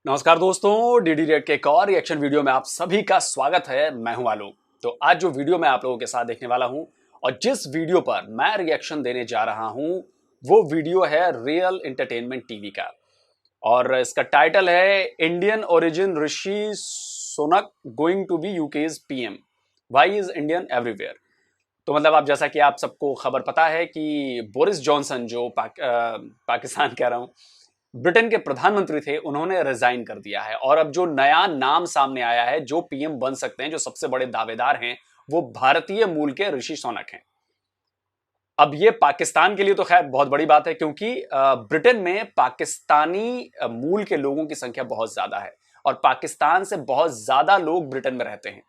नमस्कार दोस्तों, DD red के एक और रिएक्शन वीडियो में आप सभी का स्वागत है। मैं हूं आलोक। तो आज जो वीडियो मैं आप लोगों के साथ देखने वाला हूं और जिस वीडियो पर मैं रिएक्शन देने जा रहा हूं वो वीडियो है रियल एंटरटेनमेंट टीवी का और इसका टाइटल है Indian origin Rishi Sunak going to be UK's PM, why is Indian everywhere. तो मतलब आप जैसा कि आप सबको खबर पता है कि बोरिस जॉनसन जो पाकिस्तान कह रहा हूं ब्रिटेन के प्रधानमंत्री थे, उन्होंने रिजाइन कर दिया है और अब जो नया नाम सामने आया है जो पीएम बन सकते हैं, जो सबसे बड़े दावेदार हैं, वो भारतीय मूल के ऋषि सोनक हैं। अब ये पाकिस्तान के लिए तो खैर बहुत बड़ी बात है क्योंकि ब्रिटेन में पाकिस्तानी मूल के लोगों की संख्या बहुत ज्यादा है और पाकिस्तान से बहुत ज्यादा लोग ब्रिटेन में रहते हैं।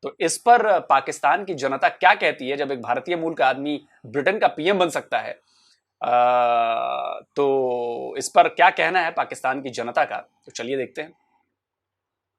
तो इस पर पाकिस्तान की जनता क्या कहती है जब एक भारतीय मूल का आदमी ब्रिटेन का पीएम बन सकता है। तो इस पर क्या कहना है पाकिस्तान की जनता का, तो चलिए देखते हैं।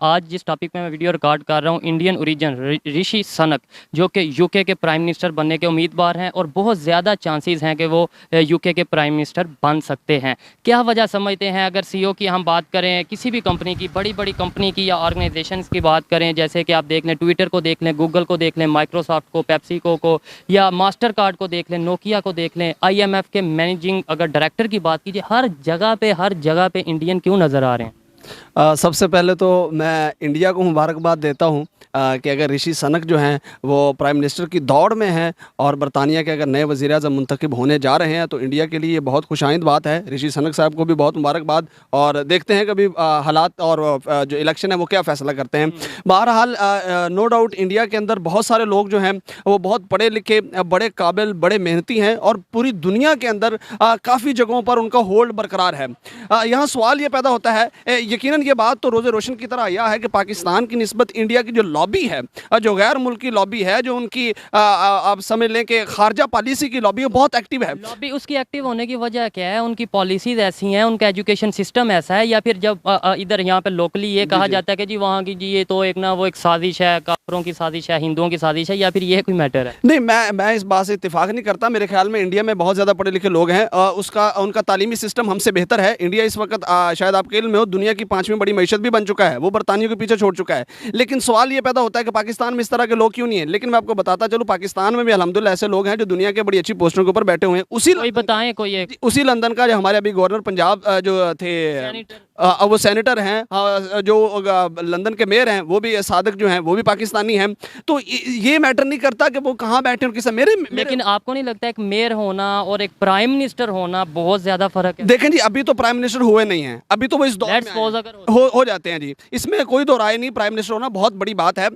आज जिस टॉपिक में मैं वीडियो रिकॉर्ड कर रहा हूँ, इंडियन ओरिजिन ऋषि सनक जो कि यूके के प्राइम मिनिस्टर बनने के उम्मीदवार हैं और बहुत ज़्यादा चांसेस हैं कि वो यूके के प्राइम मिनिस्टर बन सकते हैं। क्या वजह समझते हैं? अगर सीईओ की हम बात करें, किसी भी कंपनी की, बड़ी बड़ी कंपनी की या ऑर्गेनाइजेशंस की बात करें, जैसे कि आप देख लें ट्विटर को देख लें, गूगल को देख लें, माइक्रोसॉफ्ट को, पेप्सिको को या मास्टर कार्ड को देख लें, नोकिया को देख लें, IMF के मैनेजिंग अगर डायरेक्टर की बात कीजिए, हर जगह पे इंडियन क्यों नज़र आ रहे हैं? सबसे पहले तो मैं इंडिया को मुबारकबाद देता हूँ कि अगर ऋषि सनक जो हैं वो प्राइम मिनिस्टर की दौड़ में हैं और बरतानिया के अगर नए वज़ीर-ए-आज़म मुंतखब होने जा रहे हैं तो इंडिया के लिए ये बहुत खुशाइंद बात है। ऋषि सनक साहब को भी बहुत मुबारकबाद और देखते हैं कभी हालात और जो इलेक्शन है वो क्या फ़ैसला करते हैं। बहरहाल नो डाउट इंडिया के अंदर बहुत सारे लोग जो हैं वो बहुत पढ़े लिखे, बड़े काबिल, बड़े मेहनती हैं और पूरी दुनिया के अंदर काफ़ी जगहों पर उनका होल्ड बरकरार है। यहाँ सवाल ये पैदा होता है, यकीनन ये बात तो रोज़े रोशन की तरह यह है कि पाकिस्तान की निस्बत इंडिया की जो लॉबी है, जो गैर मुल्की लॉबी है, जो उनकी आप समझ लें कि खारजा पॉलिसी की लॉबी है, बहुत एक्टिव है। लॉबी उसकी एक्टिव होने की वजह क्या है? उनकी पॉलिसीज ऐसी हैं, उनका एजुकेशन सिस्टम ऐसा है, या फिर जब इधर यहाँ पे लोकली ये कहा जाता है कि जी वहाँ की जी ये तो एक ना वो एक साजिश है, काफिरों की साजिश है, हिंदुओं की साजिश है, या फिर ये कोई मैटर है? नहीं, मैं इस बात से इत्तेफाक नहीं करता। मेरे ख्याल में इंडिया में बहुत ज़्यादा पढ़े लिखे लोग हैं, उनका तालीमी सिस्टम हमसे बेहतर है। इंडिया इस वक्त शायद आपके इल्म में हो दुनिया की 5वीं बड़ी मईशत भी बन चुका है, वो बरतानियों के पीछे छोड़ चुका है। लेकिन सवाल ये पैदा होता है कि पाकिस्तान में इस तरह के लोग क्यों नहीं है। लेकिन मैं आपको बताता चलूँ, पाकिस्तान में भी अल्हम्दुलिल्लाह ऐसे लोग हैं जो दुनिया के बड़ी अच्छी पोस्टों के ऊपर बैठे हुए हैं। उसी लंदन का जो हमारे अभी गवर्नर पंजाब जो थे, वो सेनेटर हैं, जो लंदन के मेयर हैं वो भी सादक जो हैं वो भी पाकिस्तानी हैं। तो ये मैटर नहीं करता कि वो कहाँ बैठे और किसे लेकिन आपको नहीं लगता एक मेयर होना और एक प्राइम मिनिस्टर होना बहुत ज्यादा फर्क है? देखें जी, अभी तो प्राइम मिनिस्टर हुए नहीं हैं, अभी तो वो इस दौर में अगर हो जाते हैं जी, इसमें कोई दो राय नहीं। प्राइम मिनिस्टर होना बहुत बड़ी बात है।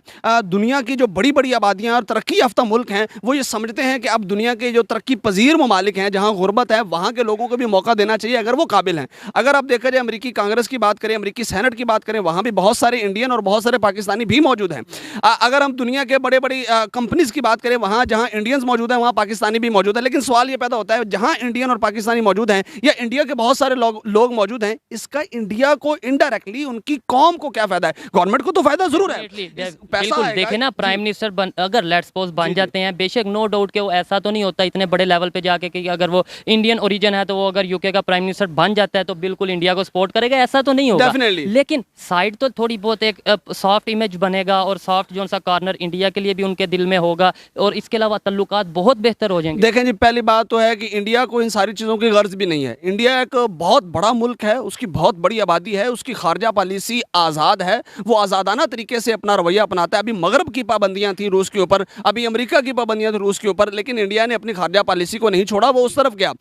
दुनिया की जो बड़ी बड़ी आबादियां और तरक्की याफ्ता मुल्क हैं वो ये समझते हैं कि अब दुनिया के जो तरक्की पजीर ममालिक हैं, जहाँ गुर्बत है, वहाँ के लोगों को भी मौका देना चाहिए अगर वो काबिल हैं। अगर आप देखा जाए अमरीकी कांग्रेस की बात करें, अमरीकी सेनेट की बात करें, वहाँ भी बहुत सारे इंडियन और बहुत सारे पाकिस्तानी भी मौजूद हैं। अगर हम दुनिया के बड़े बड़ी कंपनीज की बात करें, वहाँ जहाँ इंडियंस मौजूद हैं वहाँ पाकिस्तानी भी मौजूद है। लेकिन सवाल ये पैदा होता है, जहाँ इंडियन और पाकिस्तानी मौजूद हैं या इंडिया के बहुत सारे लोग मौजूद हैं, इसका इंडिया को इनडायरेक्टली उनकी कौम को क्या फायदा है? गवर्नमेंट को तो फायदा जरूर है, बिल्कुल। देखे ना, प्राइम मिनिस्टर अगर लेट्स सपोज बन जाते हैं, बेशक नो डाउट के वो ऐसा तो नहीं होता इतने बड़े लेवल पे जाके कि अगर वो इंडियन ओरिजिन है तो वो अगर यूके का प्राइम मिनिस्टर बन जाता है तो बिल्कुल इंडिया को सपोर्ट करेगा, ऐसा तो नहीं होगा। लेकिन साइड तो थोड़ी बहुत एक सॉफ्ट इमेज बनेगा और सॉफ्ट जो सा कॉर्नर इंडिया के लिए भी उनके दिल में होगा और इसके अलावा तल्लुकात बहुत बेहतर हो जाएंगे। देखें जी, पहली बात तो है कि इंडिया को इन सारी चीज़ों की गर्ज भी नहीं है। इंडिया एक बहुत बड़ा मुल्क है, उसकी बहुत बड़ी आबादी है, उसकी खारजा पॉलिसी आज़ाद है, वो आज़ादाना तरीके से अपना रवैया अपनाता है। अभी मगरब की पाबंदियां थी रूस के ऊपर, अभी अमेरिका की पाबंदियां थी रूस के ऊपर, लेकिन इंडिया ने अपनी खारजा पॉलिसी को नहीं छोड़ा, वो उस तरफ गया।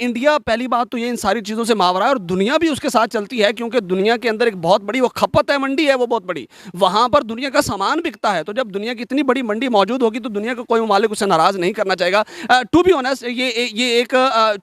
इंडिया पहली बात तो ये इन सारी चीज़ों से मावरा है और दुनिया भी उसके साथ चलती है क्योंकि दुनिया के अंदर एक बहुत बड़ी वो खपत है, मंडी है वो बहुत बड़ी, वहाँ पर दुनिया का सामान बिकता है। तो जब दुनिया की इतनी बड़ी मंडी मौजूद होगी तो दुनिया का कोई मालिक उसे नाराज़ नहीं करना चाहेगा। टू बी ऑनेस्ट ये एक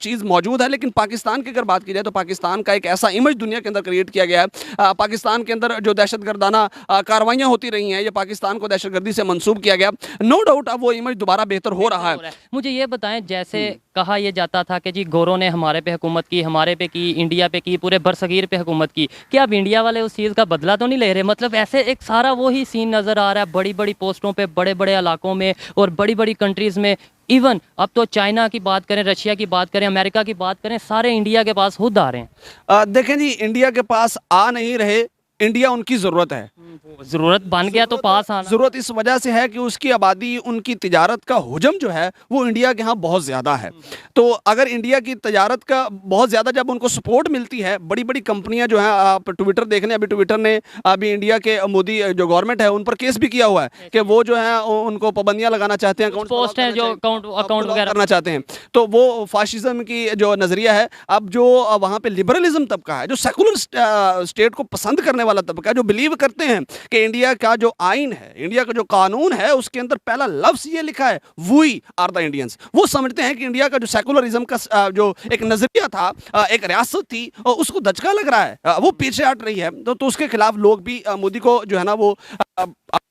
चीज़ मौजूद है। लेकिन पाकिस्तान की अगर बात की जाए तो पाकिस्तान का एक ऐसा इमेज दुनिया के अंदर क्रिएट किया गया है। पाकिस्तान के अंदर जो दहशतगर्दाना कार्रवाइयाँ होती रही हैं, ये पाकिस्तान को दहशतगर्दी से मंसूब किया गया। नो डाउट अब वो इमेज दोबारा बेहतर हो रहा है। मुझे ये बताएं, जैसे कहा यह जाता था कि जी गोरों ने हमारे पे हुकूमत की, हमारे पे की, इंडिया पे की, पूरे बरसगीर पे हुकूमत की, क्या अब इंडिया वाले उस चीज़ का बदला तो नहीं ले रहे? मतलब ऐसे एक सारा वही सीन नज़र आ रहा है बड़ी बड़ी पोस्टों पे, बड़े बड़े इलाकों में और बड़ी बड़ी कंट्रीज़ में। इवन अब तो चाइना की बात करें, रशिया की बात करें, अमेरिका की बात करें, सारे इंडिया के पास खुद आ रहे हैं। देखें जी, इंडिया के पास आ नहीं रहे, इंडिया उनकी ज़रूरत है। ज़रूरत बन गया तो पास आना। ज़रूरत इस वजह से है कि उसकी आबादी, उनकी तिजारत का हुजम जो है वो इंडिया के यहाँ बहुत ज़्यादा है। तो अगर इंडिया की तिजारत का बहुत ज़्यादा जब उनको सपोर्ट मिलती है, बड़ी बड़ी कंपनियां जो हैं, आप ट्विटर देख लें, अभी ट्विटर ने अभी इंडिया के मोदी जो गवर्नमेंट है उन पर केस भी किया हुआ है कि वो जो है उनको पाबंदियां लगाना चाहते हैं, अकाउंट पोस्ट है जो अकाउंट वगैरह करना चाहते हैं। तो वो फाशिज्म की जो नज़रिया है, अब जो वहाँ पे लिबरलिज्म तबका है, जो सेकुलर स्टेट को पसंद करने वाला तबका, जो बिलीव करते हैं कि इंडिया का जो आइन है, इंडिया का जो कानून है, उसके अंदर पहला लफ्ज ये लिखा है, वी आर द इंडियंस। वो समझते हैं कि इंडिया का जो सेकुलरिज्म का जो एक नजरिया था, एक रियासत थी, उसको दचका लग रहा है, वो पीछे हट रही है। तो उसके खिलाफ लोग भी मोदी को जो है ना वो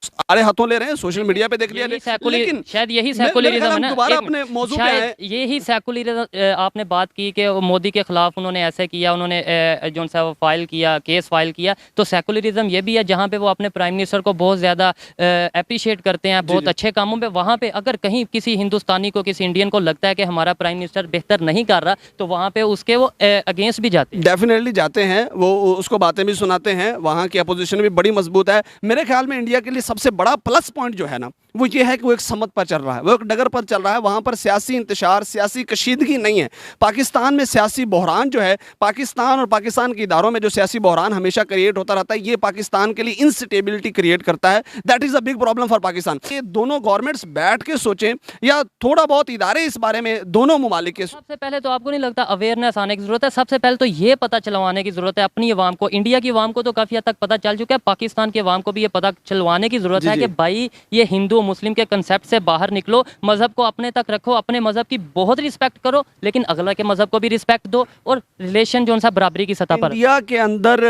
सारे हाथों ले रहे हैं, सोशल मीडिया पे देख लिया। लेकिन शायद यही सेकुलरिज्म है ना। दोबारा अपने मौजू पे आए। यही सेकुलरिज्म आपने बात की कि मोदी के खिलाफ उन्होंने ऐसे किया, उन्होंने जो सा फाइल किया, केस फाइल किया। तो सेकुलरिज्म ये भी है जहाँ पे वो अपने प्राइम मिनिस्टर को बहुत ज़्यादा अप्रिशिएट करते हैं, बहुत अच्छे कामों पे। वहाँ पे अगर कहीं किसी हिंदुस्तानी को, किसी इंडियन को लगता है कि हमारा प्राइम मिनिस्टर बेहतर नहीं कर रहा, तो वहाँ पे उसके वो अगेंस्ट भी जाते हैं। डेफिनेटली जाते हैं, वो उसको बातें भी सुनाते हैं। वहाँ की अपोजिशन भी बड़ी मजबूत है। मेरे ख्याल में इंडिया के लिए सबसे बड़ा प्लस पॉइंट जो है ना, वो ये है कि वो एक समत पर चल रहा है, वो एक डगर पर चल रहा है। वहाँ पर सियासी इंतशार, सियासी कशीदगी नहीं है। पाकिस्तान में सियासी बहरान जो है, पाकिस्तान और पाकिस्तान के इदारों में जो सियासी बहरान हमेशा क्रिएट होता रहता है, ये पाकिस्तान के लिए इंस्टेबिलिटी क्रिएट करता है। That is a big problem for Pakistan. ये दोनों गवर्नमेंट्स बैठ के सोचें, या थोड़ा बहुत इदारे इस बारे में दोनों ममालिक के। सबसे पहले तो आपको नहीं लगता अवेयरनेस आने की ज़रूरत है? सबसे पहले तो ये पता चलवाने की ज़रूरत है अपनी अवाम को। इंडिया की अवाम को तो काफ़ी हद तक पता चल चुका है, पाकिस्तान की अवाम को भी ये पता चलवाने की ज़रूरत है कि भाई ये हिंदू मुस्लिम के कंसेप्ट से बाहर निकलो, मज़हब को अपने तक रखो, अपने मज़हब की बहुत रिस्पेक्ट करो, लेकिन अगला के मज़हब को भी रिस्पेक्ट दो, और रिलेशन जो सा बराबरी की सतह पर। इंडिया के अंदर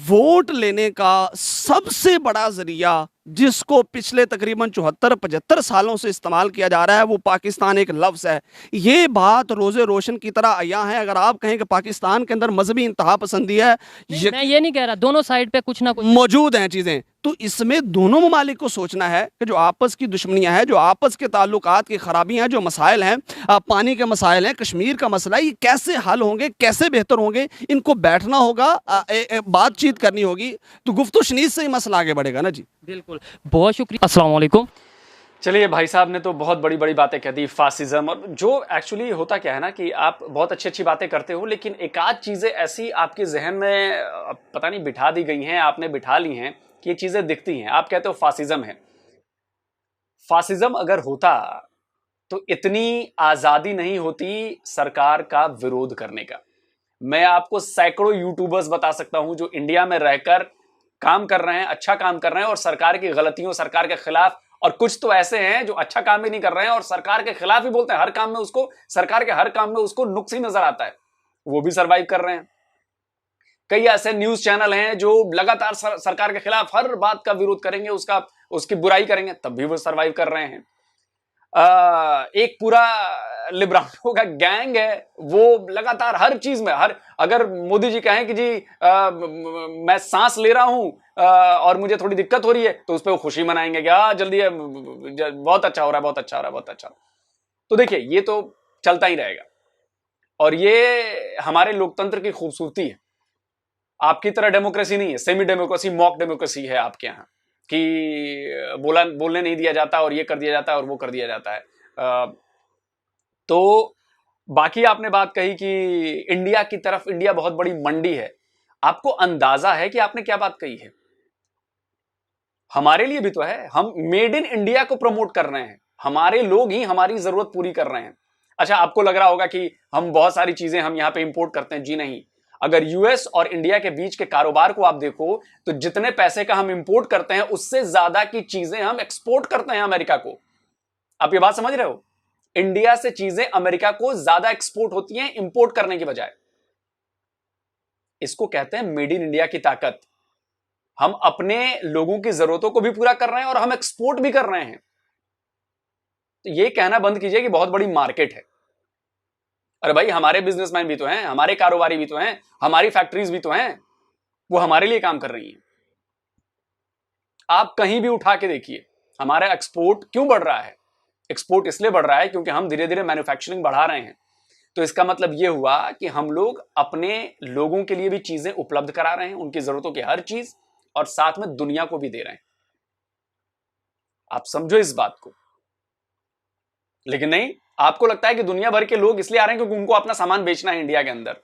वोट लेने का सबसे बड़ा जरिया, जिसको पिछले तकरीबन 74-75 सालों से इस्तेमाल किया जा रहा है, वो पाकिस्तान एक लफ्ज़ है। ये बात रोज़े रोशन की तरह आया है। अगर आप कहें कि पाकिस्तान के अंदर मजहबी इंतहा पसंदी है, मैं ये नहीं कह रहा, दोनों साइड पे कुछ ना कुछ मौजूद हैं चीज़ें। तो इसमें दोनों ममालिक को सोचना है कि जो आपस की दुश्मनियां हैं, जो आपस के ताल्लुकात की खराबियां हैं, जो मसाइल हैं, पानी के मसाइल हैं, कश्मीर का मसला है, ये कैसे हल होंगे, कैसे बेहतर होंगे, इनको बैठना होगा, बातचीत करनी होगी। तो गुफ्तगू शनीद से ही मसला आगे बढ़ेगा ना जी। बिल्कुल, बहुत शुक्रिया। अस्सलाम वालेकुम। चलिए, भाई साहब ने तो बहुत बड़ी बड़ी बातें कह दी, फासिज्म। और जो एक्चुअली होता क्या है ना कि आप बहुत अच्छी अच्छी बातें करते हो, लेकिन एक आध चीज़ें ऐसी आपके जहन में पता नहीं बिठा दी गई हैं, आपने बिठा ली हैं कि ये चीज़ें दिखती हैं। आप कहते हो फासिज्म है। फासिज्म अगर होता तो इतनी आज़ादी नहीं होती सरकार का विरोध करने का। मैं आपको सैकड़ों यूट्यूबर्स बता सकता हूं जो इंडिया में रहकर काम कर रहे हैं, अच्छा काम कर रहे हैं, और सरकार की गलतियों, सरकार के खिलाफ, और कुछ तो ऐसे हैं जो अच्छा काम भी नहीं कर रहे हैं और सरकार के खिलाफ ही बोलते हैं। हर काम में उसको, सरकार के हर काम में उसको नुक्स ही नजर आता है, वो भी सरवाइव कर रहे हैं। कई ऐसे न्यूज चैनल हैं जो लगातार सरकार के खिलाफ हर बात का विरोध करेंगे, उसकी बुराई करेंगे, तब भी वो सरवाइव कर रहे हैं। एक पूरा लिबरालों का गैंग है, वो लगातार हर चीज में, अगर मोदी जी कहें कि जी मैं सांस ले रहा हूं और मुझे थोड़ी दिक्कत हो रही है, तो उस पर वो खुशी मनाएंगे कि जल्दी है, बहुत अच्छा हो रहा है, बहुत अच्छा हो रहा है, बहुत अच्छा। तो देखिए, ये तो चलता ही रहेगा, और ये हमारे लोकतंत्र की खूबसूरती है। आपकी तरह डेमोक्रेसी नहीं है, सेमी डेमोक्रेसी, मॉक डेमोक्रेसी है आपके यहाँ, कि बोलने नहीं दिया जाता, और ये कर दिया जाता है और वो कर दिया जाता है। तो बाकी आपने बात कही कि इंडिया की तरफ, इंडिया बहुत बड़ी मंडी है। आपको अंदाजा है कि आपने क्या बात कही है? हमारे लिए भी तो है, हम मेड इन इंडिया को प्रमोट कर रहे हैं, हमारे लोग ही हमारी जरूरत पूरी कर रहे हैं। अच्छा, आपको लग रहा होगा कि हम बहुत सारी चीजें हम यहां पे इंपोर्ट करते हैं। जी नहीं, अगर यूएस और इंडिया के बीच के कारोबार को आप देखो तो जितने पैसे का हम इंपोर्ट करते हैं, उससे ज्यादा की चीजें हम एक्सपोर्ट करते हैं अमेरिका को। आप ये बात समझ रहे हो? इंडिया से चीजें अमेरिका को ज्यादा एक्सपोर्ट होती हैं इंपोर्ट करने की बजाय। इसको कहते हैं मेड इन इंडिया की ताकत। हम अपने लोगों की जरूरतों को भी पूरा कर रहे हैं और हम एक्सपोर्ट भी कर रहे हैं। तो ये कहना बंद कीजिए कि बहुत बड़ी मार्केट है। अरे भाई, हमारे बिजनेसमैन भी तो हैं, हमारे कारोबारी भी तो हैं, हमारी फैक्ट्रीज भी तो हैं, वो हमारे लिए काम कर रही हैं। आप कहीं भी उठा के देखिए, हमारा एक्सपोर्ट क्यों बढ़ रहा है? एक्सपोर्ट इसलिए बढ़ रहा है क्योंकि हम धीरे धीरे मैन्युफैक्चरिंग बढ़ा रहे हैं। तो इसका मतलब यह हुआ कि हम लोग अपने लोगों के लिए भी चीजें उपलब्ध करा रहे हैं, उनकी जरूरतों की हर चीज, और साथ में दुनिया को भी दे रहे हैं। आप समझो इस बात को। लेकिन नहीं, आपको लगता है कि दुनिया भर के लोग इसलिए आ रहे हैं क्योंकि उनको अपना सामान बेचना है इंडिया के अंदर।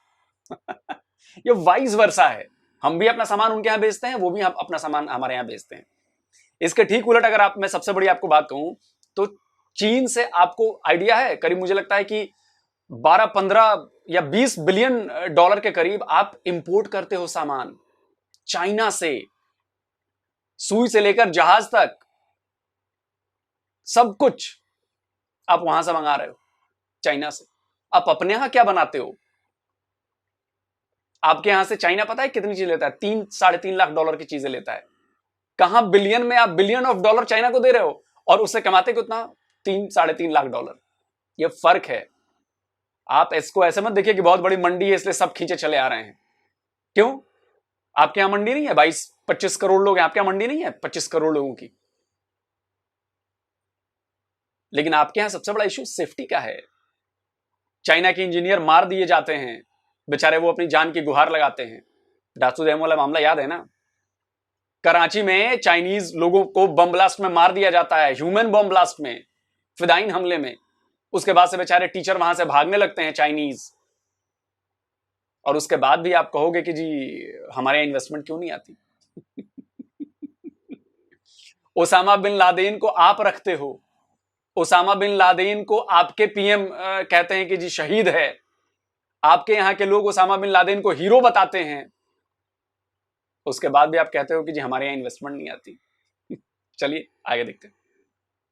ये वाइस वर्सा है, हम भी अपना सामान उनके यहां बेचते हैं, वो भी अपना सामान हमारे यहां बेचते हैं। इसके ठीक उलट अगर मैं सबसे बड़ी आपको बात कहूं तो चीन से आपको आइडिया है, करीब मुझे लगता है कि 12, 15 या 20 बिलियन डॉलर के करीब आप इंपोर्ट करते हो सामान चाइना से। सुई से लेकर जहाज तक सब कुछ आप वहां से मंगा रहे हो, चाइना से। आप अपने यहां क्या बनाते हो? आपके यहां से चाइना पता है कितनी चीज लेता है? 3-3.5 लाख डॉलर की चीजें लेता है। कहां बिलियन में आप बिलियन ऑफ डॉलर चाइना को दे रहे हो और उससे कमाते कितना? 3-3.5 लाख डॉलर। यह फर्क है। आप इसको ऐसे मत देखिए कि बहुत बड़ी मंडी है इसलिए सब खींचे चले आ रहे हैं। क्यों? आपके यहां मंडी नहीं है? 22-25 करोड़ लोग हैं, आपके यहां मंडी नहीं है 25 करोड़ लोगों की? लेकिन आपके यहां सबसे बड़ा इश्यू सेफ्टी का है। चाइना के इंजीनियर मार दिए जाते हैं बेचारे, वो अपनी जान की गुहार लगाते हैं। डासू डैम वाला मामला याद है ना? कराची में चाइनीज लोगों को बम ब्लास्ट में मार दिया जाता है, ह्यूमन बम ब्लास्ट में, फिदाइन हमले में। उसके बाद से बेचारे टीचर वहां से भागने लगते हैं चाइनीज। और उसके बाद भी आप कहोगे कि जी हमारे यहां इन्वेस्टमेंट क्यों नहीं आती? ओसामा बिन लादेन को आप रखते हो, ओसामा बिन लादेन को आपके पीएम कहते हैं कि जी शहीद है। आपके यहां के लोग ओसामा बिन लादेन को हीरो बताते हैं। उसके बाद भी आप कहते हो कि जी हमारे यहां इन्वेस्टमेंट नहीं आती। चलिए आगे देखते हैं।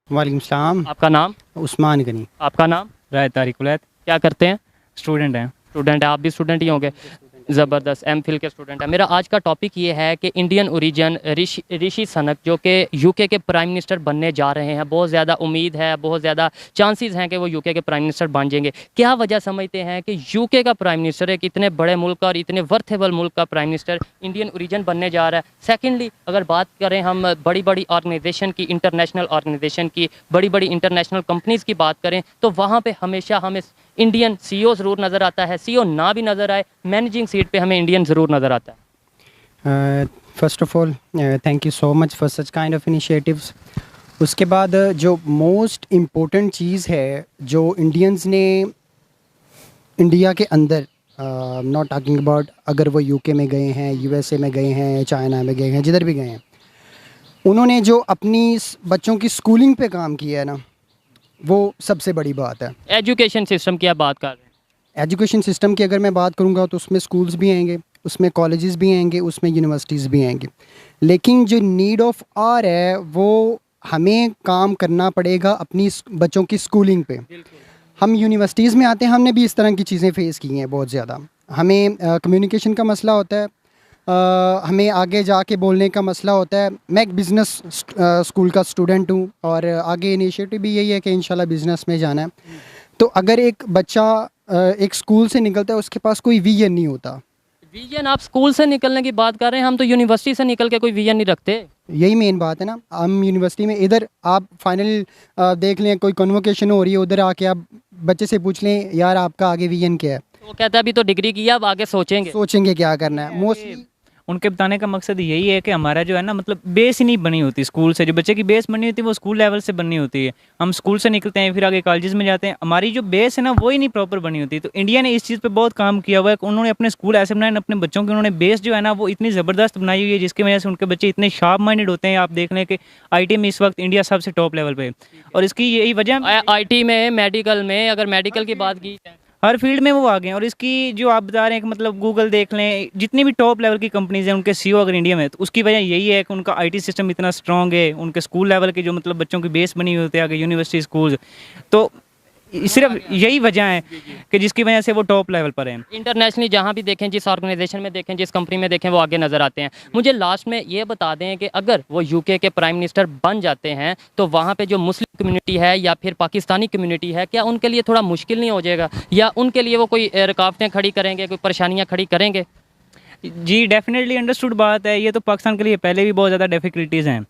वालेकुम सलाम। आपका नाम? उस्मान गनी। आपका नाम? राय तारिक उलैद। क्या करते हैं? स्टूडेंट हैं। स्टूडेंट है, आप भी स्टूडेंट ही होंगे। ज़बरदस्त, एमफिल के स्टूडेंट है। मेरा आज का टॉपिक ये है कि इंडियन ओरिजिन ऋषि सनक जो कि यूके के प्राइम मिनिस्टर बनने जा रहे हैं, बहुत ज़्यादा उम्मीद है, बहुत ज़्यादा चांसेस हैं कि वो यूके के प्राइम मिनिस्टर बन जाएंगे। क्या वजह समझते हैं कि यूके का प्राइम मिनिस्टर, एक इतने बड़े मुल्क का और इतने वर्थेबल मुल्क का प्राइम मिनिस्टर इंडियन ओरिजिन बनने जा रहा है? सेकेंडली अगर बात करें हम बड़ी बड़ी ऑर्गेनाइजेशन की, इंटरनेशनल ऑर्गेनाइजेशन की, बड़ी बड़ी इंटरनेशनल कंपनीज़ की बात करें तो वहाँ पर हमेशा हमें इंडियन सीईओ ज़रूर नज़र आता है। सीईओ ना भी नज़र आए, मैनेजिंग सीट पे हमें इंडियन ज़रूर नज़र आता है। First of all thank you so much for such kind of initiatives. उसके बाद जो मोस्ट इम्पोर्टेंट चीज़ है जो इंडियंस ने इंडिया के अंदर, नॉट टॉकिंग अबाउट अगर वो यूके में गए हैं, यूएसए में गए हैं, चाइना में गए हैं, जिधर भी गए हैं, उन्होंने जो अपनी बच्चों की स्कूलिंग पे काम किया है ना, वो सबसे बड़ी बात है। एजुकेशन सिस्टम की आप बात कर रहे हैं। एजुकेशन सिस्टम की अगर मैं बात करूँगा तो उसमें स्कूल्स भी आएंगे, उसमें कॉलेजेस भी आएंगे, उसमें यूनिवर्सिटीज़ भी आएंगे। लेकिन जो नीड ऑफ आवर है वो हमें काम करना पड़ेगा अपनी बच्चों की स्कूलिंग पे। हम यूनिवर्सिटीज़ में आते हैं, हमने भी इस तरह की चीज़ें फ़ेस की हैं बहुत ज़्यादा। हमें कम्युनिकेशन का मसला होता है, हमें आगे जाके बोलने का मसला होता है। मैं एक बिज़नेस स्कूल का स्टूडेंट हूँ और आगे इनिशिएटिव भी यही है कि इंशाल्लाह बिज़नेस में जाना है। तो अगर एक बच्चा एक स्कूल से निकलता है, उसके पास कोई विजन नहीं होता। विजन? आप स्कूल से निकलने की बात कर रहे हैं, हम तो यूनिवर्सिटी से निकल के कोई विजन नहीं रखते। यही मेन बात है ना। हम यूनिवर्सिटी में, इधर आप फाइनल देख लें, कोई कन्वोकेशन हो रही है, उधर आके आप बच्चे से पूछ लें यार आपका आगे विजन क्या है, तो वो कहता है अभी तो डिग्री की है, अब आगे सोचेंगे क्या करना है। मोस्टली उनके बताने का मकसद यही है कि हमारा जो है ना, मतलब बेस ही नहीं बनी होती स्कूल से। जो बच्चे की बेस बनी होती है वो स्कूल लेवल से बननी होती है। हम स्कूल से निकलते हैं, फिर आगे कॉलेजेस में जाते हैं, हमारी जो बेस है ना वो ही नहीं प्रॉपर बनी होती। तो इंडिया ने इस चीज़ पे बहुत काम किया हुआ है कि उन्होंने अपने स्कूल ऐसे बनाए, अपने बच्चों की उन्होंने बेस जो है ना वो इतनी ज़बरदस्त बनाई हुई है, जिसकी वजह से उनके बच्चे इतने शार्प माइंडेड होते हैं। आप देख लें कि IT में इस वक्त इंडिया सबसे टॉप लेवल पे, और इसकी यही वजह IT में, मेडिकल में, अगर मेडिकल की बात की जाए, हर फील्ड में वो आ गए हैं। और इसकी जो आप बता रहे हैं कि मतलब गूगल देख लें, जितनी भी टॉप लेवल की कंपनीज हैं, उनके CEO अगर इंडिया में, तो उसकी वजह यही है कि उनका IT सिस्टम इतना स्ट्रॉन्ग है, उनके स्कूल लेवल के जो मतलब बच्चों की बेस बनी हुई होती है आगे यूनिवर्सिटी स्कूल। तो सिर्फ यही वजह है कि जिसकी वजह से वो टॉप लेवल पर हैं। इंटरनेशनली जहाँ भी देखें, जिस ऑर्गेनाइजेशन में देखें, जिस कंपनी में देखें, वो आगे नज़र आते हैं। मुझे लास्ट में ये बता दें कि अगर वो यूके के प्राइम मिनिस्टर बन जाते हैं तो वहाँ पे जो मुस्लिम कम्युनिटी है या फिर पाकिस्तानी कम्युनिटी है, क्या उनके लिए थोड़ा मुश्किल नहीं हो जाएगा, या उनके लिए वो कोई रुकावटें खड़ी करेंगे, कोई परेशानियाँ खड़ी करेंगे? जी डेफिनेटली अंडरस्टूड बात है, ये तो पाकिस्तान के लिए पहले भी बहुत ज़्यादा डिफ़िकल्टीज़ हैं।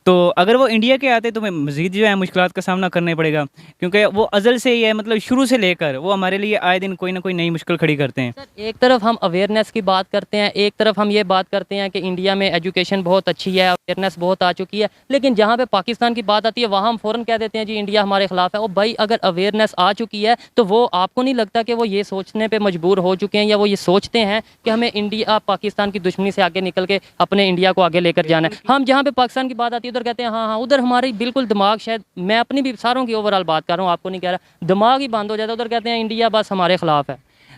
तो अगर वो इंडिया के आते तो हमें मज़ीद जो है मुश्किलात का सामना करना पड़ेगा, क्योंकि वो अज़ल से ही है, मतलब शुरू से लेकर वो हमारे लिए आए दिन कोई ना कोई नई मुश्किल खड़ी करते हैं। सर एक तरफ हम अवेयरनेस की बात करते हैं, एक तरफ हम ये बात करते हैं कि इंडिया में एजुकेशन बहुत अच्छी है, अवेयरनेस बहुत आ चुकी है, लेकिन जहाँ पे पाकिस्तान की बात आती है वहाँ हम फ़ौरन कह देते हैं जी इंडिया हमारे खिलाफ है। और भाई अगर अवेयरनेस आ चुकी है तो वो आपको नहीं लगता कि वो ये सोचने पे मजबूर हो चुके हैं या वो ये सोचते हैं कि हमें इंडिया पाकिस्तान की दुश्मनी से आगे निकल के अपने इंडिया को आगे लेकर जाना है। हम जहाँ पे पाकिस्तान की बात आती है उधर कहते हैं हाँ हाँ, उधर हमारी बिल्कुल दिमाग, शायद मैं अपनी भी सारों की ओवरऑल बात कर रहा हूँ, आपको नहीं कह रहा, दिमाग ही बंद हो जाता है। उधर कहते हैं इंडिया बस हमारे खिलाफ है।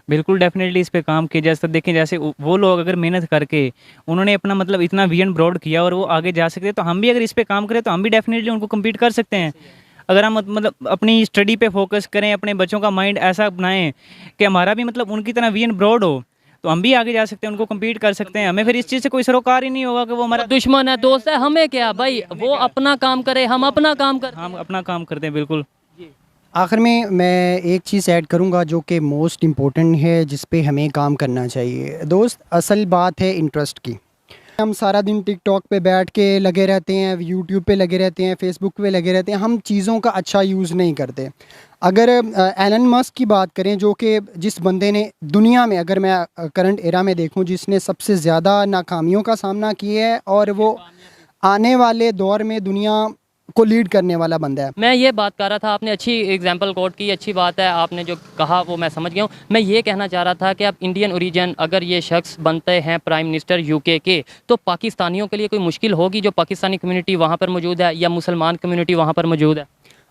बिल्कुल डेफिनेटली इस पे काम किया जाए। तो देखें जैसे वो लोग अगर मेहनत करके उन्होंने अपना मतलब इतना विजन ब्रॉड किया और वो आगे जा सकते हैं, तो हम भी अगर इस पे काम करें तो हम भी डेफिनेटली उनको कम्पीट कर सकते हैं। अगर हम मतलब अपनी स्टडी पे फोकस करें, अपने बच्चों का माइंड ऐसा बनाएं कि हमारा भी मतलब उनकी तरह विजन ब्रॉड हो, तो हम भी आगे जा सकते हैं, उनको कम्पीट कर सकते हैं। हमें फिर इस चीज़ से कोई सरोकार ही नहीं होगा कि वो हमारा दुश्मन है, दोस्त है, हमें क्या भाई, वो अपना काम करे, हम अपना काम करें। हम अपना काम करते हैं। बिल्कुल। आखिर में मैं एक चीज़ ऐड करूंगा जो कि मोस्ट इम्पोर्टेंट है, जिस पे हमें काम करना चाहिए दोस्त। असल बात है इंटरेस्ट की। हम सारा दिन टिकटॉक पे बैठ के लगे रहते हैं, यूट्यूब पे लगे रहते हैं, फेसबुक पे लगे रहते हैं, हम चीज़ों का अच्छा यूज़ नहीं करते। अगर एलन मस्क की बात करें, जो कि जिस बंदे ने दुनिया में, अगर मैं करंट एरा में देखूं, जिसने सबसे ज़्यादा नाकामियों का सामना किया है और वो आने वाले दौर में दुनिया को लीड करने वाला बंदा है। मैं ये बात कर रहा था, आपने अच्छी एग्जांपल कोट की, अच्छी बात है, आपने जो कहा वो मैं समझ गया हूँ। मैं ये कहना चाह रहा था कि अब इंडियन ओरिजिन अगर ये शख्स बनते हैं प्राइम मिनिस्टर यूके के, तो पाकिस्तानियों के लिए कोई मुश्किल होगी जो पाकिस्तानी कम्युनिटी वहाँ पर मौजूद है या मुसलमान कम्युनिटी वहाँ पर मौजूद है?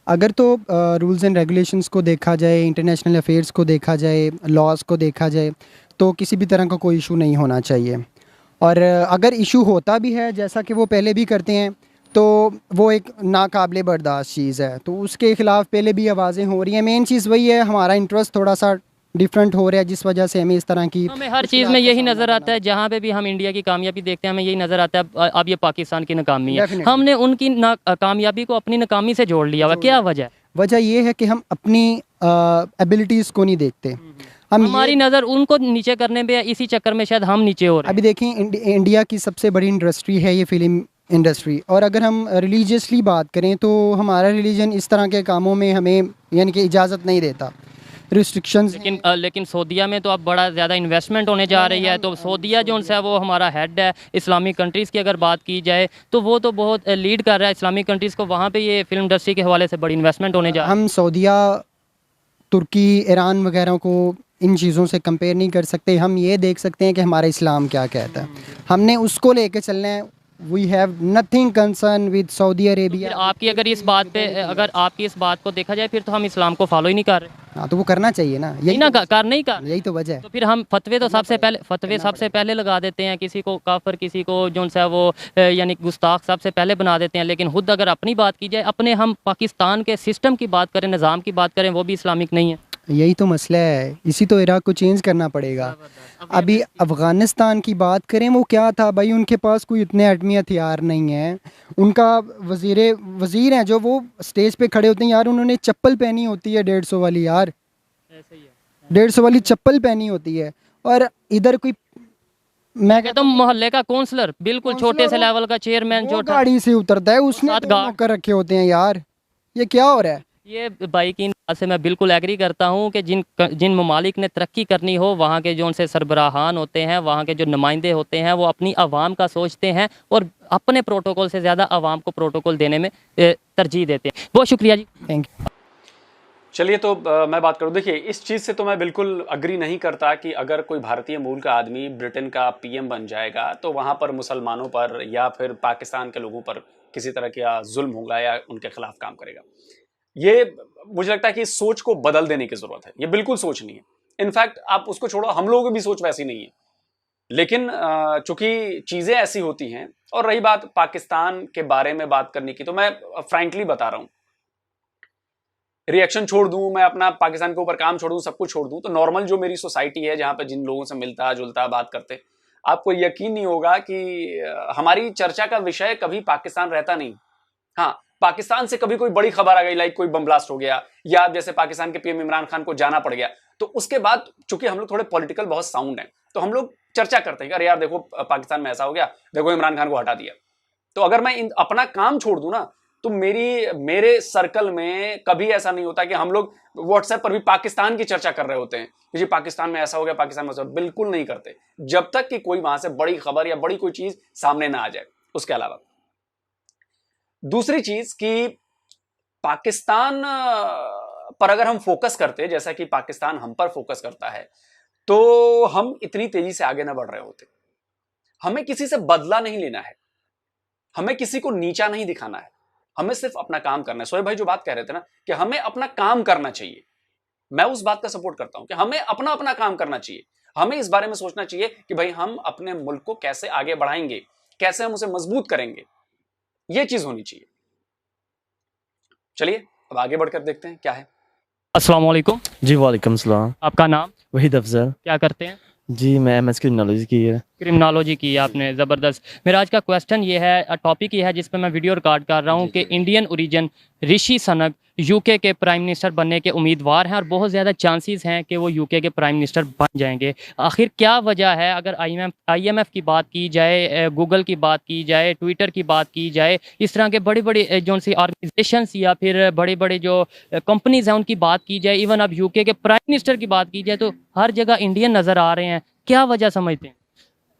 अगर तो रूल्स एंड रेगुलेशंस को देखा जाए, इंटरनेशनल अफेयर्स को देखा जाए, लॉज को देखा जाए, तो किसी भी तरह का कोई इशू नहीं होना चाहिए। और अगर इशू होता भी है, जैसा कि वो पहले भी करते हैं, तो वो एक नाकाबिले बर्दाश्त चीज़ है, तो उसके ख़िलाफ़ पहले भी आवाज़ें हो रही हैं। मेन चीज़ वही है, हमारा इंटरेस्ट थोड़ा सा डिफरेंट हो रहा है, जिस वजह से हमें इस तरह की हमें हर चीज़ में यही नज़र आता है, जहाँ पे भी हम इंडिया की कामयाबी देखते हैं हमें यही नज़र आता है अब ये पाकिस्तान की नाकामी है। Definitely. हमने उनकी कामयाबी को अपनी नाकामी से जोड़ लिया हुआ, क्या वजह है? वजह ये है कि हम अपनी एबिलिटीज़ को नहीं देखते। हम हमारी नज़र उनको नीचे करने पे है, इसी चक्कर में शायद हम नीचे हो रहे हैं। अभी देखें, इंडिया की सबसे बड़ी इंडस्ट्री है ये फिल्म इंडस्ट्री। और अगर हम रिलीजियसली बात करें तो हमारा रिलीजन इस तरह के कामों में हमें यानी कि इजाज़त नहीं देता, रिस्ट्रिक्शंस। लेकिन सऊदीया में तो अब बड़ा ज़्यादा इन्वेस्टमेंट होने जा रही है, तो सऊदीया जो है वो हमारा हेड है इस्लामिक कंट्रीज़ की अगर बात की जाए, तो वो तो बहुत लीड कर रहा है इस्लामिक कंट्रीज़ को, वहाँ पे ये फिल्म इंडस्ट्री के हवाले से बड़ी इन्वेस्टमेंट होने जा रही है। हम सऊदीया, तुर्की, ईरान वगैरह को इन चीज़ों से कंपेयर नहीं कर सकते। हम ये देख सकते हैं कि हमारा इस्लाम क्या कहता है, हमने उसको लेके चलना है। We have nothing concern with Saudi Arabia. फिर आपकी अगर इस बात पे, अगर आपकी इस बात को देखा जाए, फिर तो हम इस्लाम को फॉलो ही नहीं कर रहे। हाँ, तो वो करना चाहिए ना, यही ना कर नहीं कर, यही तो वजह है। तो फिर हम फतवे तो सबसे पहले लगा देते हैं, किसी को काफिर, किसी को जो है वो यानी गुस्ताख सबसे पहले बना देते हैं। लेकिन खुद अगर अपनी बात की जाए, अपने हम पाकिस्तान के सिस्टम की बात करें, निज़ाम की बात करें, वो भी इस्लामिक नहीं है। यही तो मसला है, इसी तो इराक को चेंज करना पड़ेगा। अभी अफ़गानिस्तान की बात करें, वो क्या था भाई, उनके पास कोई इतने एटमी हथियार नहीं है। उनका वज़ीर हैं जो वो स्टेज पे खड़े होते हैं, यार उन्होंने चप्पल पहनी होती है 150 वाली, यार 150 वाली चप्पल पहनी होती है। और इधर कोई, मैं कहता हूँ मोहल्ले का काउंसलर, बिल्कुल छोटे से लेवल का चेयरमैन जो गाड़ी से उतरता है, उसने साथ गार्ड कर रखे होते हैं। यार ये क्या हो रहा है? ये भाई की बात से मैं बिल्कुल एग्री करता हूँ कि जिन ममालिक ने तरक्की करनी हो, वहाँ के जो उनसे सरबराहान होते हैं, वहाँ के जो नुमाइंदे होते हैं, वो अपनी आवाम का सोचते हैं और अपने प्रोटोकॉल से ज़्यादा आवाम को प्रोटोकॉल देने में तरजीह देते हैं। बहुत शुक्रिया जी, थैंक यू। चलिए, तो मैं बात करूं, देखिए इस चीज़ से तो मैं बिल्कुल अग्री नहीं करता कि अगर कोई भारतीय मूल का आदमी ब्रिटेन का पीएम बन जाएगा तो वहाँ पर मुसलमानों पर या फिर पाकिस्तान के लोगों पर किसी तरह का जुल्म होगा या उनके खिलाफ काम करेगा। ये मुझे लगता है कि इस सोच को बदल देने की जरूरत है। ये बिल्कुल सोच नहीं है। इनफैक्ट आप उसको छोड़ो, हम लोगों की भी सोच वैसी नहीं है। लेकिन चूंकि चीजें ऐसी होती हैं, और रही बात पाकिस्तान के बारे में बात करने की, तो मैं फ्रैंकली बता रहा हूं, रिएक्शन छोड़ दूं, मैं अपना पाकिस्तान के ऊपर काम छोड़ दूं, सब कुछ छोड़ दूं, तो नॉर्मल जो मेरी सोसाइटी है, जहां पर जिन लोगों से मिलता जुलता बात करते, आपको यकीन नहीं होगा कि हमारी चर्चा का विषय कभी पाकिस्तान रहता नहीं। हाँ, पाकिस्तान से कभी कोई बड़ी खबर आ गई, लाइक कोई बम ब्लास्ट हो गया, या जैसे पाकिस्तान के पीएम इमरान खान को जाना पड़ गया, तो उसके बाद चूंकि हम लोग थोड़े पॉलिटिकल बहुत साउंड हैं, तो हम लोग चर्चा करते हैं कि अरे यार देखो पाकिस्तान में ऐसा हो गया, देखो इमरान खान को हटा दिया। तो अगर मैं अपना काम छोड़ दूं ना, तो मेरे सर्कल में कभी ऐसा नहीं होता कि हम लोग व्हाट्सएप पर भी पाकिस्तान की चर्चा कर रहे होते हैं कि जी पाकिस्तान में ऐसा हो गया, पाकिस्तान में ऐसा। बिल्कुल नहीं करते, जब तक कि कोई वहां से बड़ी खबर या बड़ी कोई चीज सामने ना आ जाए। उसके अलावा दूसरी चीज कि पाकिस्तान पर अगर हम फोकस करते, जैसा कि पाकिस्तान हम पर फोकस करता है, तो हम इतनी तेजी से आगे ना बढ़ रहे होते। हमें किसी से बदला नहीं लेना है, हमें किसी को नीचा नहीं दिखाना है, हमें सिर्फ अपना काम करना है। सोहेब भाई जो बात कह रहे थे ना कि हमें अपना काम करना चाहिए, मैं उस बात का सपोर्ट करता हूं कि हमें अपना अपना काम करना चाहिए। हमें इस बारे में सोचना चाहिए कि भाई हम अपने मुल्क को कैसे आगे बढ़ाएंगे, कैसे हम उसे मजबूत करेंगे, यह चीज होनी चाहिए। चलिए अब आगे बढ़कर देखते हैं क्या है। अस्सलाम वालेकुम। जी वालेकुम सलाम। आपका नाम? वहीद अफजल। क्या करते हैं? जी मैं एमएस क्रिमिनोलॉजी की है। क्रिमिनोलॉजी की आपने, ज़बरदस्त। मेरा आज का क्वेश्चन ये है, टॉपिक ये है जिस पे मैं वीडियो रिकॉर्ड कर रहा हूँ कि इंडियन ओरिजिन ऋषि सनक यूके के प्राइम मिनिस्टर बनने के उम्मीदवार हैं और बहुत ज़्यादा चांसेस हैं कि वो यूके के प्राइम मिनिस्टर बन जाएंगे। आखिर क्या वजह है? अगर आईएमएफ की बात की जाए, गूगल की बात की जाए, ट्विटर की बात की जाए, इस तरह के बड़ी बड़ी जो सी ऑर्गेनाइजेशंस या फिर बड़े बड़े जो कंपनीज़ हैं उनकी बात की जाए, इवन अब यूके के प्राइम मिनिस्टर की बात की जाए, तो हर जगह इंडियन नज़र आ रहे हैं। क्या वजह समझते हैं?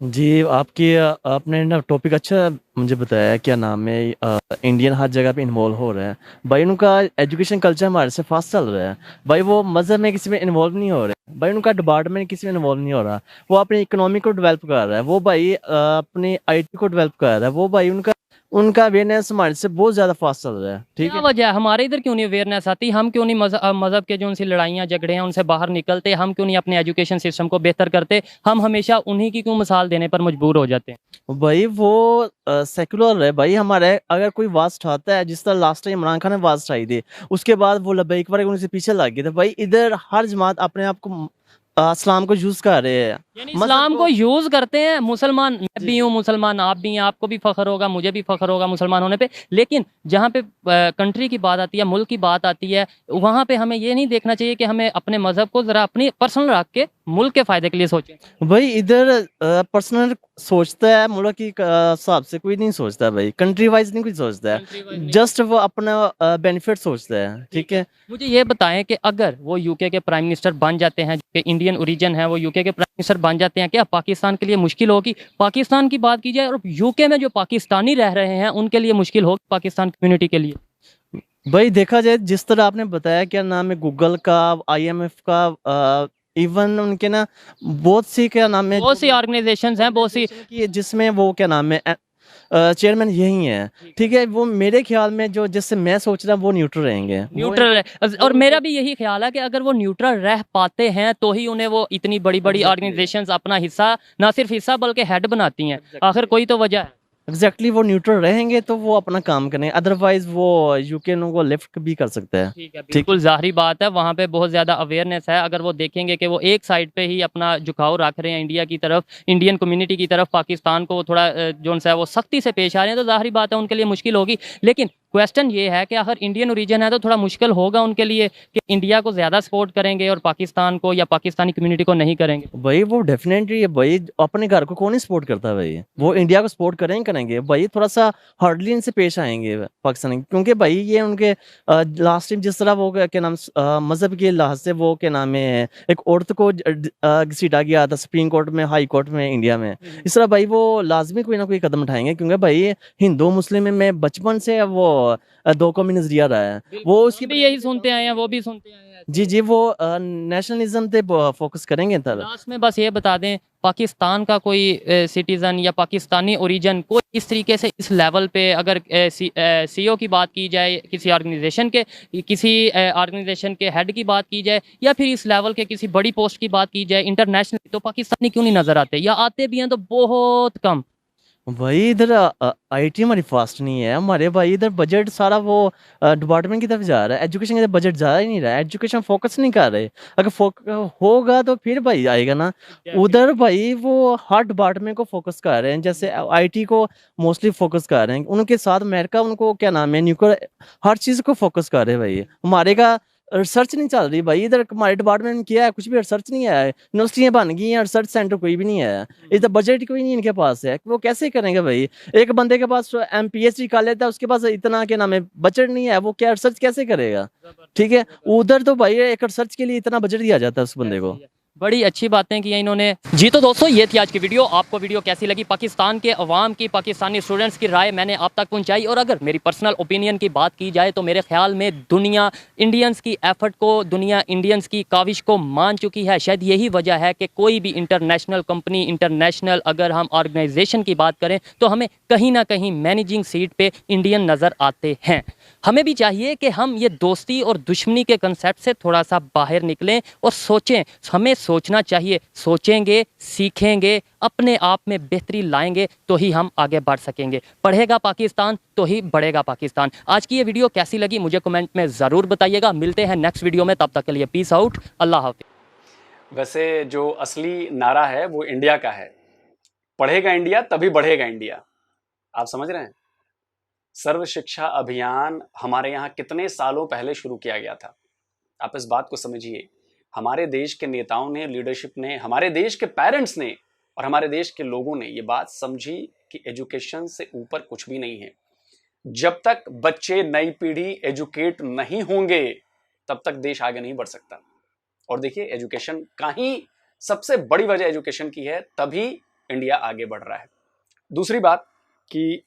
जी आपने ना टॉपिक अच्छा मुझे बताया, क्या नाम है, इंडियन हर जगह पे इन्वॉल्व हो रहा है भाई। उनका एजुकेशन कल्चर हमारे से फास्ट चल रहा है भाई। वो मज़हब में किसी में इन्वॉल्व नहीं हो रहे भाई, उनका डिपार्टमेंट किसी में इन्वॉल्व नहीं हो रहा। वो अपनी इकोनॉमी को डेवलप कर रहा है, वो भाई अपनी आईटी को डेवलप कर रहा है, वो भाई उनका अवेयरनेस हमारे से बहुत ज़्यादा फास्ट चल रहा है। ठीक क्या है, वजह है? हमारे इधर क्यों नहीं अवेयरनेस आती? हम क्यों नहीं मज़हब के जो उनसे लड़ाइयाँ झगड़े हैं उनसे बाहर निकलते? हम क्यों नहीं अपने एजुकेशन सिस्टम को बेहतर करते? हम हमेशा उन्हीं की क्यों मिसाल देने पर मजबूर हो जाते हैं? भाई वो सेकुलर है भाई। हमारे अगर कोई आवाज़ उठाता है, जिस तरह लास्ट टाइम इमरान खान ने आवाज़ उठाई थी, उसके बाद वो लब्बैक वाले उनसे पीछे लग गए थे भाई। इधर हर जमात अपने आप को इस्लाम को यूज कर रहे हैं, यानी इस्लाम को यूज करते हैं। मुसलमान, मैं भी हूँ मुसलमान, आप भी हैं, आपको भी फख्र होगा, मुझे भी फख्र होगा मुसलमान होने पे। लेकिन जहाँ पे कंट्री की बात आती है, मुल्क की बात आती है, वहाँ पे हमें ये नहीं देखना चाहिए कि हमें अपने मजहब को जरा अपनी पर्सनल रख के मुल्क के फायदे के लिए सोचें। भाई इधर पर्सनल सोचता है, मुल्क की हिसाब से कोई नहीं सोचता भाई, कंट्री वाइज नहीं कोई सोचता है, जस्ट वो अपना बेनिफिट सोचता है। ठीक है, मुझे ये बताएं कि अगर वो यूके के प्राइम मिनिस्टर बन जाते हैं, जो कि इंडियन ओरिजिन है, वो यूके के प्राइम मिनिस्टर बन जाते हैं, क्या पाकिस्तान के लिए मुश्किल होगी? पाकिस्तान की बात की जाए और यूके में जो पाकिस्तानी रह रहे हैं उनके लिए मुश्किल होगी, पाकिस्तान कम्युनिटी के लिए? भाई देखा जाए जिस तरह आपने बताया, क्या नाम है, गूगल का, आईएमएफ का, इवन उनके ना बहुत सी, क्या नाम है, बहुत सी ऑर्गेनाइजेशंस हैं, बहुत सी, जिसमें वो क्या नाम है, चेयरमैन यही है। ठीक है, वो मेरे ख्याल में जो जिससे मैं सोच रहा हूँ वो न्यूट्रल रहेंगे। न्यूट्रल है। और मेरा भी यही ख्याल है कि अगर वो न्यूट्रल रह पाते हैं तो ही उन्हें वो इतनी बड़ी बड़ी ऑर्गेनाइजेशंस अपना हिस्सा, ना सिर्फ हिस्सा बल्कि हेड बनाती हैं। आखिर कोई तो वजह है। एग्जैक्टली वो न्यूट्रल रहेंगे तो वो अपना काम करें, अदरवाइज वो यूके को लिफ्ट भी कर सकता है। ठीक है, बिल्कुल जाहिर बात है, वहाँ पे बहुत ज़्यादा अवेयरनेस है। अगर वो देखेंगे कि वो एक साइड पे ही अपना झुकाव रख रहे हैं इंडिया की तरफ, इंडियन कम्युनिटी की तरफ, पाकिस्तान को थोड़ा जो है वो सख्ती से पेश आ रहे हैं, तो जाहिर बात है उनके लिए मुश्किल होगी। लेकिन क्वेश्चन ये है कि अगर इंडियन ओरिजिन है तो थोड़ा मुश्किल होगा उनके लिए कि इंडिया को ज़्यादा सपोर्ट करेंगे और पाकिस्तान को या पाकिस्तानी कम्युनिटी को नहीं करेंगे। भाई वो डेफिनेटली है भाई, अपने घर को कौन ही सपोर्ट करता भाई, वो इंडिया को सपोर्ट करेंगे भाई। थोड़ा सा हार्डली इनसे पेश आएंगे पाकिस्तान, क्योंकि भाई ये उनके लास्ट टाइम जिस तरह वो क्या नाम मजहब के लिहाज से वो क्या नाम है, एक औरत को घसीटा गया था सुप्रीम कोर्ट में, हाई कोर्ट में इंडिया में, इस तरह भाई वो लाजमी कोई ना कोई कदम उठाएंगे, क्योंकि भाई हिंदू मुस्लिम में बचपन से वो दो कौमी नजरिया रहा है। वो उसकी भी यही सुनते आए हैं, वो भी सुनते आए हैं। जी वो नेशनलिज्म पे फोकस करेंगे। लास्ट में बस ये बता दें, पाकिस्तान का कोई सिटीज़न या पाकिस्तानी ओरिजिन कोई इस तरीके से इस लेवल पे अगर सीईओ की बात की जाए, किसी ऑर्गेनाइजेशन के हेड की बात की जाए, या फिर इस लेवल के किसी बड़ी पोस्ट की बात की जाए इंटरनेशनल, तो पाकिस्तानी क्यों नहीं नज़र आते, या आते भी हैं तो बहुत कम। भाई इधर आईटी हमारी फास्ट नहीं है हमारे भाई, इधर बजट सारा वो डिपार्टमेंट की तरफ जा रहा है, एजुकेशन की तरफ बजट जा ही नहीं रहा है, एजुकेशन फोकस नहीं कर रहे। अगर होगा तो फिर भाई आएगा ना। उधर भाई वो हर डिपार्टमेंट को फोकस कर रहे हैं, जैसे आईटी को मोस्टली फोकस कर रहे हैं, उनके साथ अमेरिका उनको क्या नाम है न्यूक्लियर हर चीज़ को फोकस कर रहे हैं भाई। हमारे का रिसर्च नहीं चल रही भाई इधर। हमारे डिपार्टमेंट में किया है, कुछ भी रिसर्च नहीं आया है। यूनिवर्सिटियां बन गई हैं, रिसर्च सेंटर कोई भी नहीं है। इधर बजट कोई नहीं इनके पास है, वो कैसे करेंगे भाई? एक बंदे के पास MPHD कर लेता है, उसके पास इतना क्या नाम है बजट नहीं है, वो क्या रिसर्च कैसे करेगा? ठीक है, उधर तो भाई एक रिसर्च के लिए इतना बजट दिया जाता है उस बंदे को। बड़ी अच्छी बातें की हैं इन्होंने। जी तो दोस्तों, ये थी आज की वीडियो। आपको वीडियो कैसी लगी? पाकिस्तान के अवाम की, पाकिस्तानी स्टूडेंट्स की राय मैंने आप तक पहुंचाई। और अगर मेरी पर्सनल ओपिनियन की बात की जाए तो मेरे ख्याल में दुनिया इंडियंस की एफर्ट को, दुनिया इंडियंस की काविश को मान चुकी है। शायद यही वजह है कि कोई भी इंटरनेशनल कंपनी, इंटरनेशनल अगर हम ऑर्गेनाइजेशन की बात करें तो हमें कहीं ना कहीं मैनेजिंग सीट पे इंडियन नज़र आते हैं। हमें भी चाहिए कि हम ये दोस्ती और दुश्मनी के कंसेप्ट से थोड़ा सा बाहर निकलें और सोचें। हमें सोचना चाहिए, सोचेंगे, सीखेंगे, अपने आप में बेहतरी लाएंगे तो ही हम आगे बढ़ सकेंगे। पढ़ेगा पाकिस्तान तो ही बढ़ेगा पाकिस्तान। आज की ये वीडियो कैसी लगी मुझे कमेंट में ज़रूर बताइएगा। मिलते हैं नेक्स्ट वीडियो में, तब तक के लिए पीस आउट, अल्लाह हाफिज़। वैसे जो असली नारा है वो इंडिया का है, पढ़ेगा इंडिया तभी बढ़ेगा इंडिया। आप समझ रहे हैं? सर्व शिक्षा अभियान हमारे यहाँ कितने सालों पहले शुरू किया गया था। आप इस बात को समझिए। हमारे देश के नेताओं ने, लीडरशिप ने, हमारे देश के पेरेंट्स ने और हमारे देश के लोगों ने ये बात समझी कि एजुकेशन से ऊपर कुछ भी नहीं है। जब तक बच्चे, नई पीढ़ी एजुकेट नहीं होंगे तब तक देश आगे नहीं बढ़ सकता। और देखिए, एजुकेशन का ही सबसे बड़ी वजह एजुकेशन की है, तभी इंडिया आगे बढ़ रहा है। दूसरी बात कि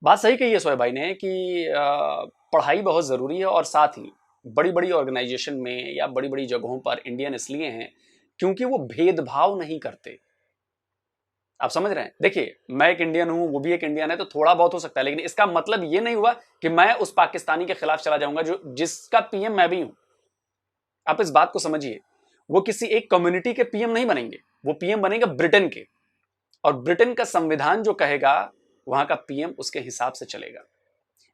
बात सही कही है सोहेब भाई ने कि पढ़ाई बहुत ज़रूरी है, और साथ ही बड़ी बड़ी ऑर्गेनाइजेशन में या बड़ी बड़ी जगहों पर इंडियन इसलिए हैं क्योंकि वो भेदभाव नहीं करते। आप समझ रहे हैं? देखिए, मैं एक इंडियन हूं, वो भी एक इंडियन है, तो थोड़ा बहुत हो सकता है, लेकिन इसका मतलब ये नहीं हुआ कि मैं उस पाकिस्तानी के खिलाफ चला जाऊंगा जो जिसका पीएम मैं भी हूं। आप इस बात को समझिए। वो किसी एक कम्युनिटी के पीएम नहीं बनेंगे, वो पीएम बनेंगे ब्रिटेन के, और ब्रिटेन का संविधान जो कहेगा वहां का पीएम उसके हिसाब से चलेगा।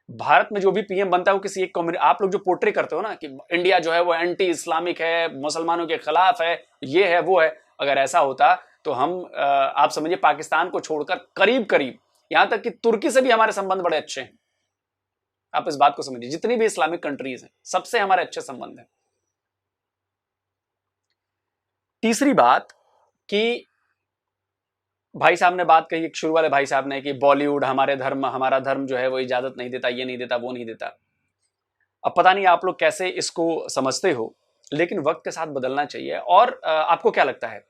भारत में जो भी पीएम बनता है वो किसी एक कम्युनिटी, आप लोग जो पोर्ट्रे करते हो ना कि इंडिया जो है वो एंटी इस्लामिक है, मुसलमानों के खिलाफ है, ये है वो है, अगर ऐसा होता तो हम आप समझिए पाकिस्तान को छोड़कर करीब करीब यहां तक कि तुर्की से भी हमारे संबंध बड़े अच्छे हैं। आप इस बात को समझिए, जितनी भी इस्लामिक कंट्रीज हैं सबसे हमारे अच्छे संबंध हैं। तीसरी बात कि भाई साहब ने बात कही, शुरू वाले भाई साहब ने, कि बॉलीवुड हमारा धर्म जो है वो इजाजत नहीं देता, ये नहीं देता, वो नहीं देता। अब पता नहीं आप लोग कैसे इसको समझते हो, लेकिन वक्त के साथ बदलना चाहिए। और आपको क्या लगता है,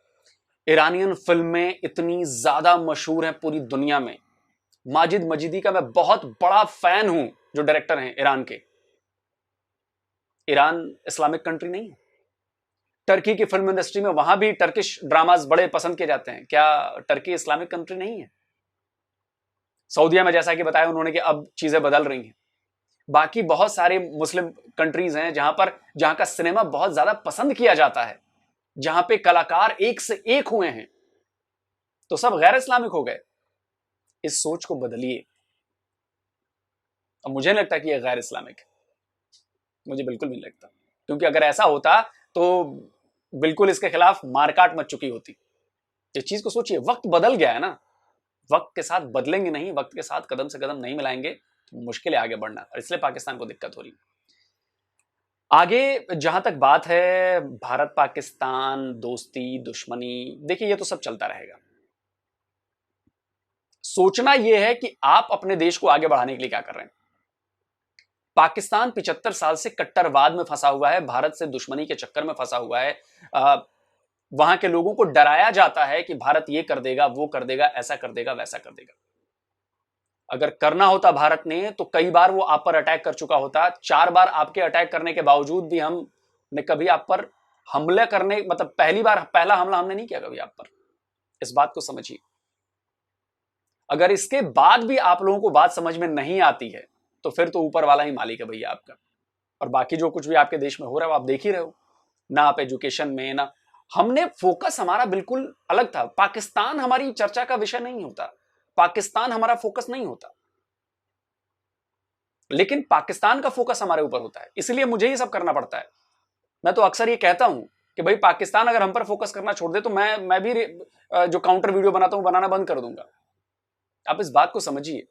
ईरानियन फिल्में इतनी ज्यादा मशहूर हैं पूरी दुनिया में। माजिद मजीदी का मैं बहुत बड़ा फैन हूं, जो डायरेक्टर हैं ईरान के। ईरान इस्लामिक कंट्री नहीं है। टर्की की फिल्म इंडस्ट्री में वहां भी टर्किश ड्रामाज बड़े पसंद किए जाते हैं। क्या टर्की इस्लामिक कंट्री नहीं है? सऊदीया में जैसा कि बताया उन्होंने कि अब चीजें बदल रही हैं। बाकी बहुत सारे मुस्लिम कंट्रीज हैं जहां का सिनेमा बहुत ज्यादा पसंद किया जाता है, जहां पे कलाकार एक से एक हुए हैं, तो सब गैर इस्लामिक हो गए। इस सोच को बदलिए। और मुझे नहीं लगता कि यह गैर इस्लामिक है, मुझे बिल्कुल नहीं लगता, क्योंकि अगर ऐसा होता तो बिल्कुल इसके खिलाफ मारकाट मच चुकी होती। इस चीज को सोचिए, वक्त बदल गया है ना। वक्त के साथ बदलेंगे नहीं, वक्त के साथ कदम से कदम नहीं मिलाएंगे तो मुश्किल है आगे बढ़ना, और इसलिए पाकिस्तान को दिक्कत हो रही है। आगे जहां तक बात है भारत पाकिस्तान दोस्ती दुश्मनी, देखिए ये तो सब चलता रहेगा। सोचना यह है कि आप अपने देश को आगे बढ़ाने के लिए क्या कर रहे हैं। पाकिस्तान 75 साल से कट्टरवाद में फंसा हुआ है, भारत से दुश्मनी के चक्कर में फंसा हुआ है। वहां के लोगों को डराया जाता है कि भारत ये कर देगा, वो कर देगा, ऐसा कर देगा, वैसा कर देगा। अगर करना होता भारत ने तो कई बार वो आप पर अटैक कर चुका होता। 4 बार आपके अटैक करने के बावजूद भी हमने कभी आप पर हमले करने, मतलब पहला हमला हमने नहीं किया कभी आप पर। इस बात को समझिए। अगर इसके बाद भी आप लोगों को बात समझ में नहीं आती है तो फिर तो ऊपर वाला ही मालिक है भैया आपका। और बाकी जो कुछ भी आपके देश में हो रहा है वो आप देख ही रहे हो ना। आप एजुकेशन में ना, हमने फोकस हमारा बिल्कुल अलग था। पाकिस्तान हमारी चर्चा का विषय नहीं होता, पाकिस्तान हमारा फोकस नहीं होता, लेकिन पाकिस्तान का फोकस हमारे ऊपर होता है, इसलिए मुझे ही सब करना पड़ता है। मैं तो अक्सर ये कहता हूं कि भाई पाकिस्तान अगर हम पर फोकस करना छोड़ दे तो मैं भी जो काउंटर वीडियो बनाता हूं बनाना बंद कर दूंगा। आप इस बात को समझिए।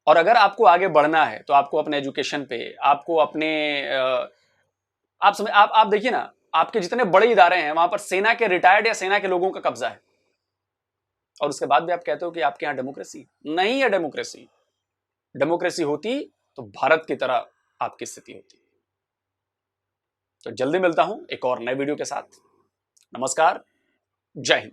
और अगर आपको आगे बढ़ना है तो आपको अपने एजुकेशन पे, आपको अपने आप देखिए ना, आपके जितने बड़े इदारे हैं वहां पर सेना के रिटायर्ड या सेना के लोगों का कब्जा है, और उसके बाद भी आप कहते हो कि आपके यहां डेमोक्रेसी नहीं है। डेमोक्रेसी होती तो भारत की तरह आपकी स्थिति होती। तो जल्दी मिलता हूं एक और नए वीडियो के साथ। नमस्कार, जय हिंद।